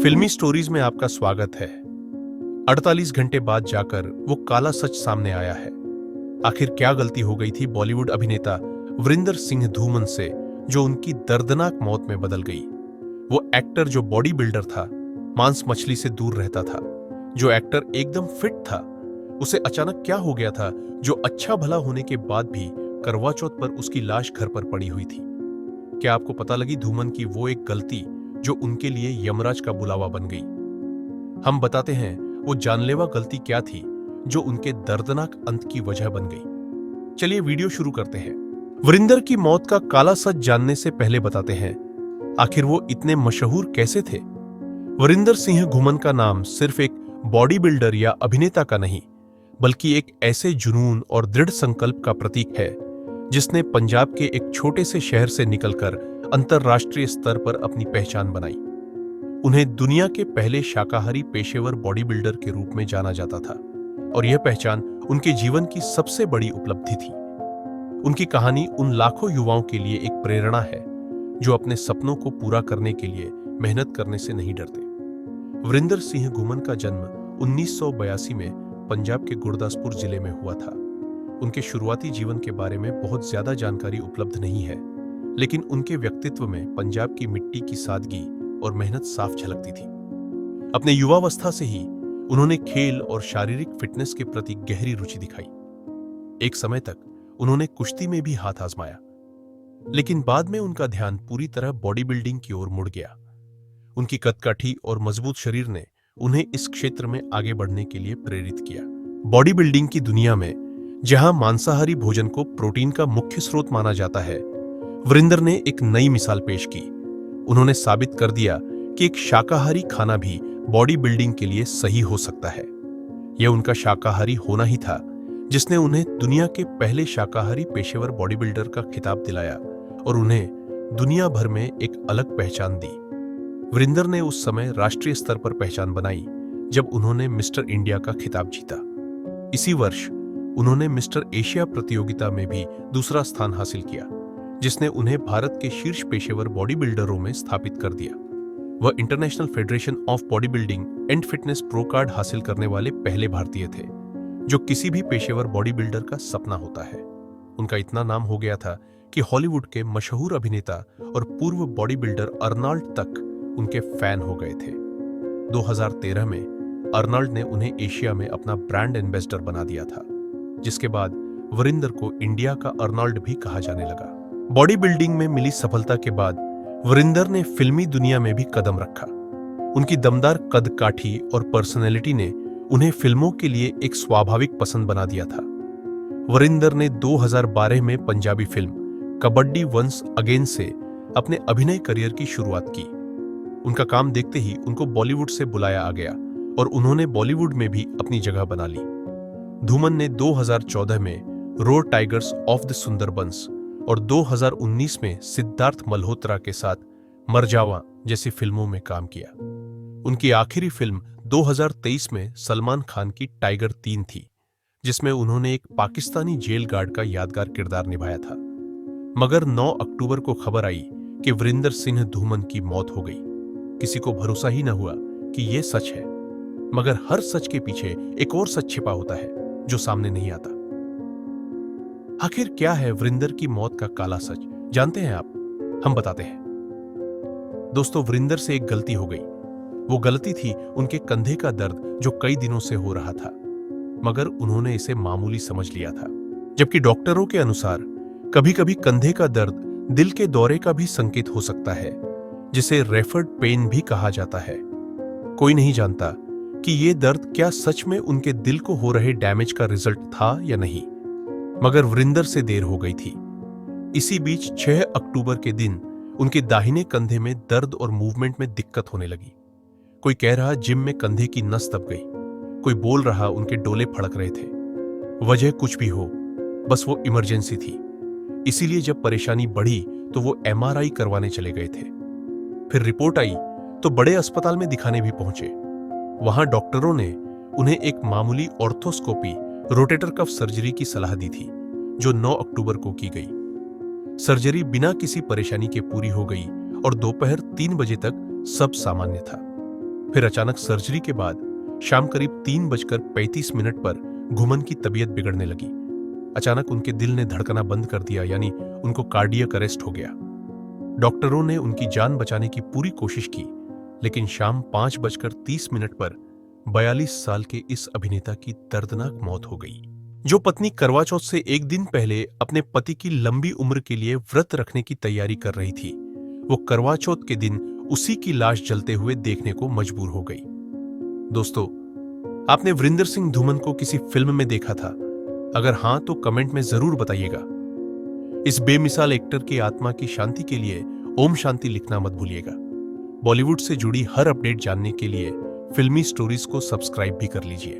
फिल्मी स्टोरीज में आपका स्वागत है। 48 घंटे बाद जाकर वो काला सच सामने आया है। आखिर क्या गलती हो गई थी बॉलीवुड अभिनेता वरिंदर सिंह धूमन से जो उनकी दर्दनाक मौत में बदल गई। वो एक्टर जो बॉडी बिल्डर था, मांस मछली से दूर रहता था, जो एक्टर एकदम फिट था, उसे अचानक क्या हो गया था जो अच्छा भला होने के बाद भी करवा चौथ पर उसकी लाश घर पर पड़ी हुई थी। क्या आपको पता लगी धूमन की वो एक गलती जो उनके लिए यमराज का बुलावा बन गई। हम बताते हैं वो जानलेवा गलती क्या थी जो उनके दर्दनाक अंत की वजह बन गई। चलिए वीडियो शुरू करते हैं। वरिंदर की मौत का काला सच जानने से पहले बताते हैं आखिर वो इतने मशहूर कैसे थे। वरिंदर सिंह घुमन का नाम सिर्फ एक बॉडी बिल्डर या अभिनेता का नहीं, बल्कि एक ऐसे जुनून और दृढ़ संकल्प का प्रतीक है जिसने पंजाब के एक छोटे से शहर से निकलकर अंतरराष्ट्रीय स्तर पर अपनी पहचान बनाई। उन्हें दुनिया के पहले शाकाहारी पेशेवर बॉडी बिल्डर के रूप में जाना जाता था और यह पहचान उनके जीवन की सबसे बड़ी उपलब्धि थी। उनकी कहानी उन लाखों युवाओं के लिए एक प्रेरणा है जो अपने सपनों को पूरा करने के लिए मेहनत करने से नहीं डरते। वरिंदर सिंह घुमन का जन्म 1982 में पंजाब के गुरदासपुर जिले में हुआ था। उनके शुरुआती जीवन के बारे में बहुत ज्यादा जानकारी उपलब्ध नहीं है, लेकिन उनके व्यक्तित्व में पंजाब की मिट्टी की सादगी और मेहनत साफ झलकती थी। अपने युवावस्था से ही उन्होंने खेल और शारीरिक फिटनेस के प्रति गहरी रुचि दिखाई। एक समय तक उन्होंने कुश्ती में भी हाथ आजमाया, लेकिन बाद में उनका ध्यान पूरी तरह बॉडी बिल्डिंग की ओर मुड़ गया। उनकी कदकाठी और मजबूत शरीर ने उन्हें इस क्षेत्र में आगे बढ़ने के लिए प्रेरित किया। बॉडी बिल्डिंग की दुनिया में जहां मांसाहारी भोजन को प्रोटीन का मुख्य स्रोत माना जाता है, वरिंदर ने एक नई मिसाल पेश की। उन्होंने साबित कर दिया कि एक शाकाहारी खाना भी बॉडी बिल्डिंग के लिए सही हो सकता है। यह उनका शाकाहारी होना ही था जिसने उन्हें दुनिया के पहले शाकाहारी पेशेवर बॉडी बिल्डर का खिताब दिलाया और उन्हें दुनिया भर में एक अलग पहचान दी। वरिंदर ने उस समय राष्ट्रीय स्तर पर पहचान बनाई जब उन्होंने मिस्टर इंडिया का खिताब जीता। इसी वर्ष उन्होंने मिस्टर एशिया प्रतियोगिता में भी दूसरा स्थान हासिल किया, जिसने उन्हें भारत के शीर्ष पेशेवर बॉडी बिल्डरों में स्थापित कर दिया। वह international federation of body building and fitness pro card हासिल करने वाले पहले भारतीय थे, जो किसी भी पेशेवर बॉडी बिल्डर का सपना होता है। उनका इतना नाम हो गया था कि हॉलीवुड के मशहूर अभिनेता और पूर्व बॉडी बिल्डर अर्नाल्ड तक उनके फैन हो गए थे। 2013 में अर्नाल्ड ने उन्हें एशिया में अपना ब्रांड एम्बेसडर बना दिया था, जिसके बाद वरिंदर को इंडिया का अर्नाल्ड भी कहा जाने लगा। बॉडी बिल्डिंग में मिली सफलता के बाद वरिंदर ने फिल्मी दुनिया में भी कदम रखा। उनकी दमदार कदकाठी और पर्सनैलिटी ने उन्हें फिल्मों के लिए एक स्वाभाविक पसंद बना दिया था। वरिंदर ने 2012 में Punjabi film Kabaddi once again से अपने अभिनय करियर की शुरुआत की। उनका काम देखते ही उनको बॉलीवुड से बुलाया आ गया और उन्होंने बॉलीवुड में भी अपनी जगह बना ली। धूमन ने 2014 में road tigers of the Sundarbans और 2019 में सिद्धार्थ मल्होत्रा के साथ मरजावा जैसी फिल्मों में काम किया। उनकी आखिरी फिल्म 2023 में सलमान खान की टाइगर 3 थी, जिसमें उन्होंने एक पाकिस्तानी जेल गार्ड का यादगार किरदार निभाया था। मगर 9 अक्टूबर को खबर आई कि वरिंदर सिंह धूमन की मौत हो गई। किसी को भरोसा ही न हुआ कि यह सच है, मगर हर सच के पीछे एक और सच छिपा होता है जो सामने नहीं आता। आखिर क्या है वरिंदर की मौत का काला सच, जानते हैं आप? हम बताते हैं। दोस्तों, वरिंदर से एक गलती हो गई। वो गलती थी उनके कंधे का दर्द जो कई दिनों से हो रहा था, मगर उन्होंने इसे मामूली समझ लिया था। जबकि डॉक्टरों के अनुसार कभी-कभी कंधे का दर्द दिल के दौरे का भी संकेत हो सकता है, जिसे रेफर्ड पेन भी कहा जाता है। कोई नहीं जानता कि ये दर्द क्या सच में उनके दिल को हो रहे डैमेज का रिजल्ट था या नहीं, मगर वरिंदर से देर हो गई थी। इसी बीच 6 अक्टूबर के दिन उनके दाहिने कंधे में दर्द और मूवमेंट में दिक्कत होने लगी। कोई कह रहा जिम में कंधे की नस दब गई, कोई बोल रहा उनके डोले फड़क रहे थे। वजह कुछ भी हो, बस वो इमरजेंसी थी। इसीलिए जब परेशानी बढ़ी तो वो MRI करवाने चले गए थे। फिर रिपोर्ट आई तो बड़े अस्पताल में दिखाने भी पहुंचे। वहां डॉक्टरों ने उन्हें एक मामूली ऑर्थोस्कोपी रोटेटर कफ सर्जरी की सलाह दी थी, जो 9 अक्टूबर को की गई। सर्जरी बिना किसी परेशानी के पूरी हो गई और दोपहर 3 बजे तक सब सामान्य था। फिर अचानक सर्जरी के बाद शाम करीब 3:35 पर घुमन की तबीयत बिगड़ने लगी। अचानक उनके दिल ने धड़कना बंद कर दिया, यानी उनको कार्डियक अरेस्ट हो गया। डॉक्टरों ने उनकी जान बचाने की पूरी कोशिश की, लेकिन शाम 5:30 पर 42 साल के इस अभिनेता की दर्दनाक मौत हो गई। जो पत्नी करवा चौथ से एक दिन पहले अपने पति की लंबी उम्र के लिए व्रत रखने की तैयारी कर रही थी, वो करवा चौथ के दिन उसी की लाश जलते हुए देखने को मजबूर हो गई। दोस्तों, आपने वरिंदर सिंह धूमन को किसी फिल्म में देखा था? अगर हां तो कमेंट में जरूर बताइएगा। इस बेमिसाल एक्टर की आत्मा की शांति के लिए ओम शांति लिखना मत भूलिएगा। बॉलीवुड से जुड़ी हर अपडेट जानने के लिए फिल्मी स्टोरीज को सब्सक्राइब भी कर लीजिए।